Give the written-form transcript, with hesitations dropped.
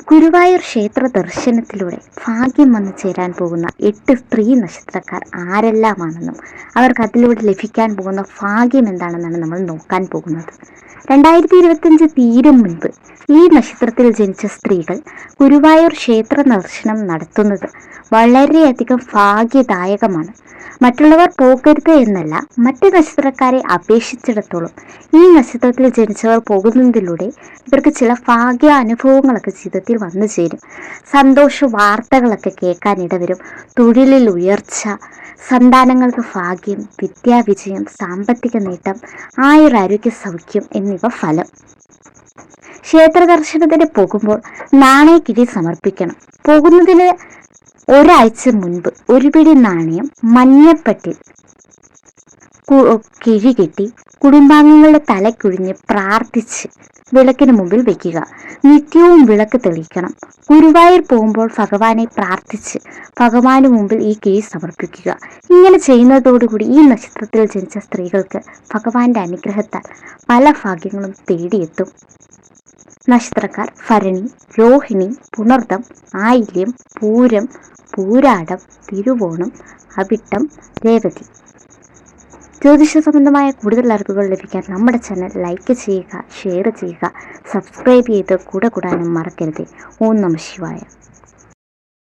ഗുരുവായൂർ ക്ഷേത്ര ദർശനത്തിലൂടെ ഭാഗ്യം വന്നു ചേരാൻ പോകുന്ന 8 സ്ത്രീ നക്ഷത്രക്കാർ ആരെല്ലാമാണെന്നും അവർക്ക് അതിലൂടെ ലഭിക്കാൻ പോകുന്ന ഭാഗ്യം എന്താണെന്നാണ് നമ്മൾ നോക്കാൻ പോകുന്നത്. 2025 തീരും മുൻപ് ഈ നക്ഷത്രത്തിൽ ജനിച്ച സ്ത്രീകൾ ഗുരുവായൂർ ക്ഷേത്ര ദർശനം നടത്തുന്നത് വളരെയധികം ഭാഗ്യദായകമാണ്. മറ്റുള്ളവർ പോകരുത് എന്നല്ല, മറ്റ് നക്ഷത്രക്കാരെ അപേക്ഷിച്ചിടത്തോളം ഈ നക്ഷത്രത്തിൽ ജനിച്ചവർ പോകുന്നതിലൂടെ ഇവർക്ക് ചില ഭാഗ്യ അനുഭവങ്ങളൊക്കെ ജീവിതത്തിൽ വന്നു ചേരും. സന്തോഷ വാർത്തകളൊക്കെ കേൾക്കാനിടവരും. തൊഴിലിൽ ഉയർച്ച, സന്താനങ്ങൾക്ക് ഭാഗ്യം, വിദ്യാവിജയം, സാമ്പത്തിക നേട്ടം, ആയുരാരോഗ്യ സൗഖ്യം എന്നിവ ഫലം. ക്ഷേത്ര ദർശനത്തിന് പോകുമ്പോൾ നാണയക്കിഴി സമർപ്പിക്കണം. പോകുന്നതിന് ഒരാഴ്ച മുൻപ് ഒരു പിടി നാണയം മഞ്ഞപ്പട്ടിൽ കിഴി കെട്ടി കുടുംബാംഗങ്ങളുടെ തലക്കുഴിഞ്ഞ് പ്രാർത്ഥിച്ച് വിളക്കിന് മുമ്പിൽ വെക്കുക. നിത്യവും വിളക്ക് തെളിയിക്കണം. ഗുരുവായൂർ പോകുമ്പോൾ ഭഗവാനെ പ്രാർത്ഥിച്ച് ഭഗവാന് മുമ്പിൽ ഈ കിഴി സമർപ്പിക്കുക. ഇങ്ങനെ ചെയ്യുന്നതോടുകൂടി ഈ നക്ഷത്രത്തിൽ ജനിച്ച സ്ത്രീകൾക്ക് ഭഗവാന്റെ അനുഗ്രഹത്താൽ പല ഭാഗ്യങ്ങളും തേടിയെത്തും. നക്ഷത്രക്കാർ ഭരണി, രോഹിണി, പുണർദം, ആയില്യം, പൂരം, പൂരാടം, തിരുവോണം, അവിട്ടം, രേവതി. ജ്യോതിഷ സംബന്ധമായ കൂടുതൽ അറിവുകൾ ലഭിക്കാൻ നമ്മുടെ ചാനൽ ലൈക്ക് ചെയ്യുക, ഷെയർ ചെയ്യുക, സബ്സ്ക്രൈബ് ചെയ്ത് കൂടെ കൂടാനും മറക്കരുത്. ഓം നമഃ ശിവായ.